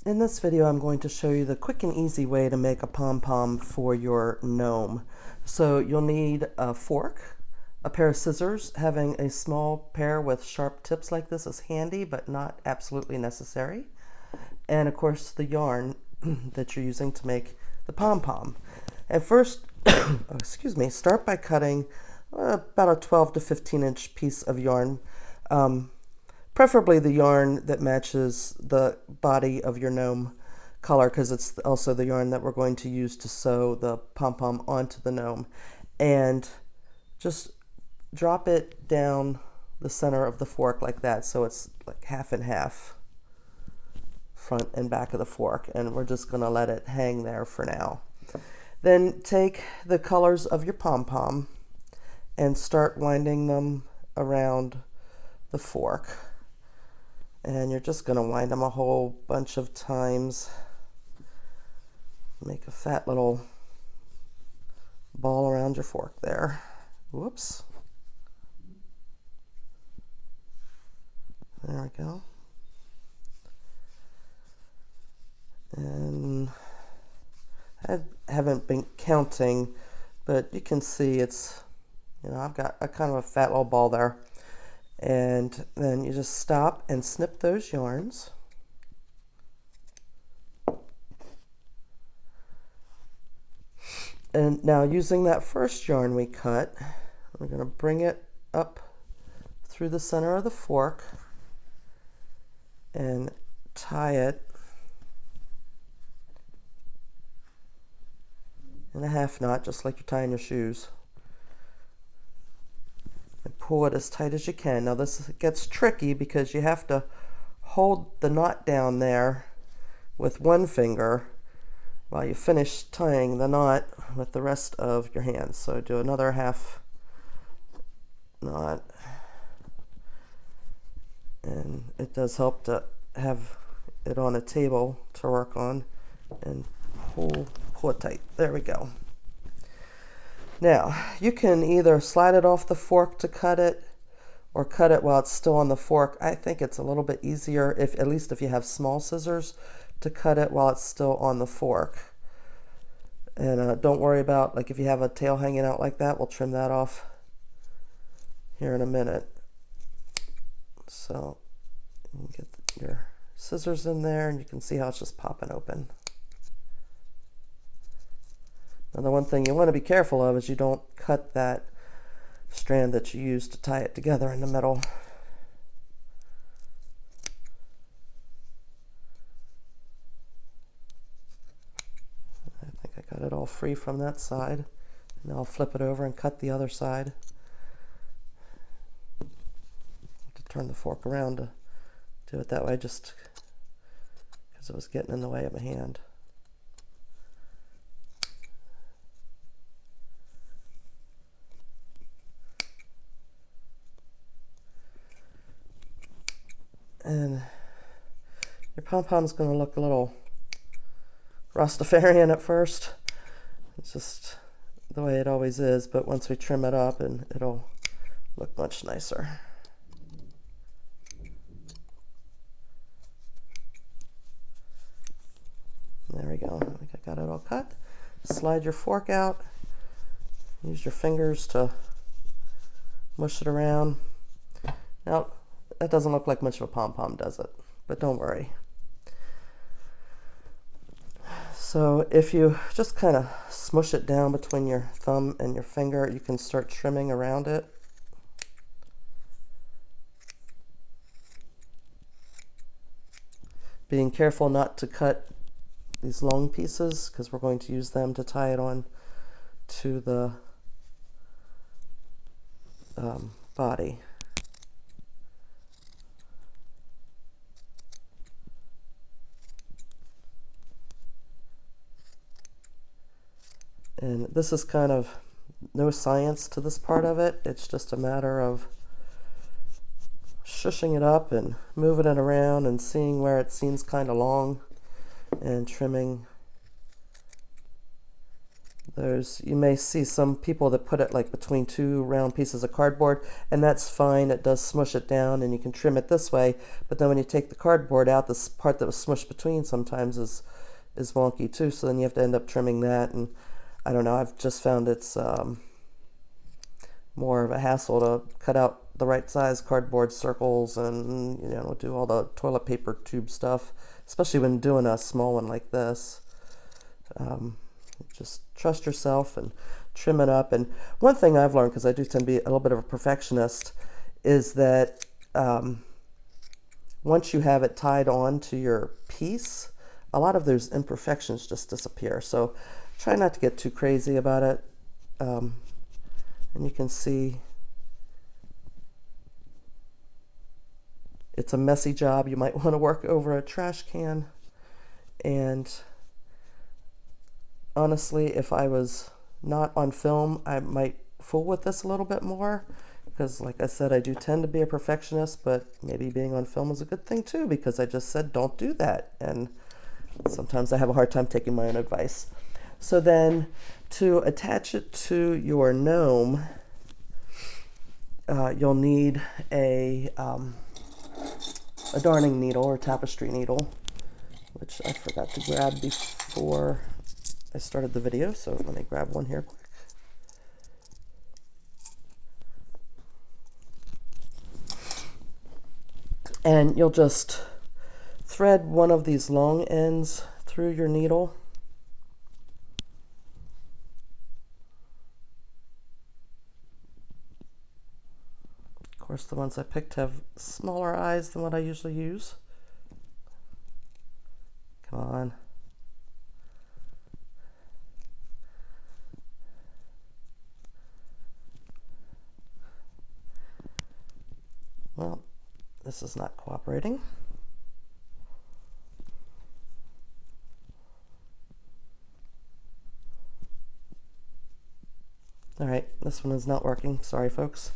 In this video, I'm going to show you the quick and easy way to make a pom-pom for your gnome. So you'll need a fork, a pair of scissors. Having a small pair with sharp tips like this is handy, but not absolutely necessary. And of course, the yarn that you're using to make the pom-pom. And first, excuse me, start by cutting about a 12 to 15 inch piece of yarn. Preferably the yarn that matches the body of your gnome color, because it's also the yarn that we're going to use to sew the pom-pom onto the gnome. And just drop it down the center of the fork like that, so it's like half and half, front and back of the fork, and we're just going to let it hang there for now. Then take the colors of your pom-pom and start winding them around the fork. And you're just going to wind them a whole bunch of times. Make a fat little ball around your fork there. Whoops. There we go. And I haven't been counting, but you can see it's, I've got a kind of a fat little ball there. And then you just stop and snip those yarns. And now, using that first yarn we cut, we're going to bring it up through the center of the fork and tie it in a half knot, just like you're tying your shoes. And pull it as tight as you can. Now this gets tricky because you have to hold the knot down there with one finger while you finish tying the knot with the rest of your hands. So do another half knot. And it does help to have it on a table to work on, and pull it tight. There we go. Now, you can either slide it off the fork to cut it, or cut it while it's still on the fork. I think it's a little bit easier, at least if you have small scissors, to cut it while it's still on the fork. And don't worry about, like, if you have a tail hanging out like that, we'll trim that off here in a minute. So you can get your scissors in there, and you can see how it's just popping open. Now, the one thing you want to be careful of is you don't cut that strand that you used to tie it together in the middle. I think I got it all free from that side. Now I'll flip it over and cut the other side. I have to turn the fork around to do it that way, just because it was getting in the way of my hand. And your pom-pom's going to look a little Rastafarian at first. It's just the way it always is, but once we trim it up, and it'll look much nicer. There we go. I think I got it all cut. Slide your fork out. Use your fingers to mush it around. Now, that doesn't look like much of a pom-pom, does it? But don't worry. So if you just kind of smush it down between your thumb and your finger, you can start trimming around it. Being careful not to cut these long pieces, because we're going to use them to tie it on to the body. And this is kind of no science to this part of it. It's just a matter of shushing it up and moving it around and seeing where it seems kind of long, and trimming those, you may see some people that put it like between two round pieces of cardboard, and that's fine. It does smush it down and you can trim it this way, but then when you take the cardboard out, this part that was smushed between sometimes is wonky too, so then you have to end up trimming that. And I don't know, I've just found it's more of a hassle to cut out the right size cardboard circles and, you know, do all the toilet paper tube stuff, especially when doing a small one like this. Just trust yourself and trim it up. And one thing I've learned, because I do tend to be a little bit of a perfectionist, is that once you have it tied on to your piece, a lot of those imperfections just disappear. So try not to get too crazy about it. And you can see it's a messy job. You might want to work over a trash can. And honestly, if I was not on film, I might fool with this a little bit more, because like I said, I do tend to be a perfectionist, but maybe being on film is a good thing too, because I just said don't do that, and sometimes I have a hard time taking my own advice. So then to attach it to your gnome, you'll need a darning needle or tapestry needle, which I forgot to grab before I started the video, so let me grab one here quick. And you'll just thread one of these long ends through your needle. Of course, the ones I picked have smaller eyes than what I usually use. Come on. Well, this is not cooperating. All right, this one is not working. Sorry, folks.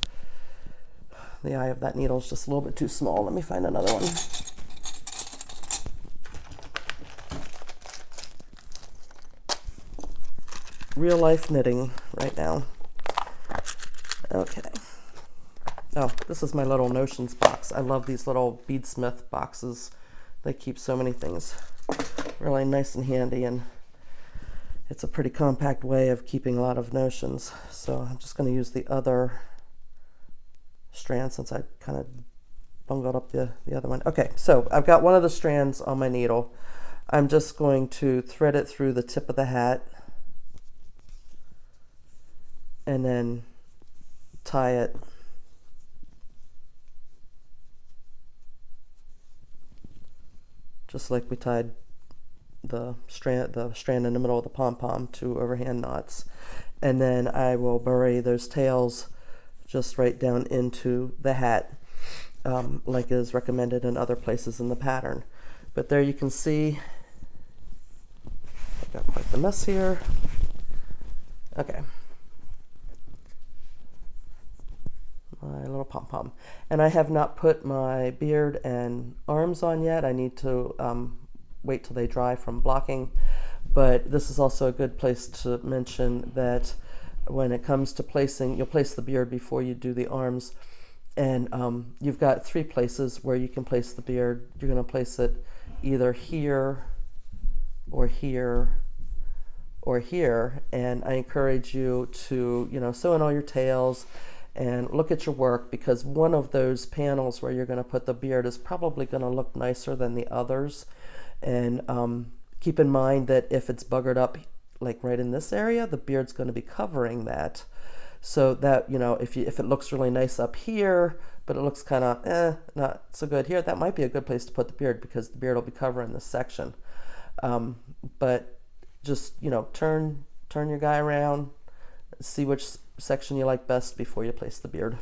The eye of that needle is just a little bit too small. Let me find another one. Real life knitting right now. Okay. Oh, this is my little notions box. I love these little beadsmith boxes. They keep so many things really nice and handy, and it's a pretty compact way of keeping a lot of notions. So I'm just going to use the other strand since I kind of bungled up the other one. Okay, so I've got one of the strands on my needle. I'm just going to thread it through the tip of the hat and then tie it just like we tied the strand in the middle of the pom-pom to overhand knots. And then I will bury those tails just right down into the hat, like is recommended in other places in the pattern. But there you can see I've got quite the mess here. Okay, my little pom-pom. And I have not put my beard and arms on yet. I need to wait till they dry from blocking. But this is also a good place to mention that when it comes to placing, you'll place the beard before you do the arms. And you've got three places where you can place the beard. You're going to place it either here or here or here. And I encourage you to, sew in all your tails and look at your work, because one of those panels where you're going to put the beard is probably going to look nicer than the others. And keep in mind that if it's buggered up like right in this area, the beard's going to be covering that. So that, if it looks really nice up here, but it looks kind of not so good here, that might be a good place to put the beard, because the beard will be covering this section. But just, turn your guy around, see which section you like best before you place the beard.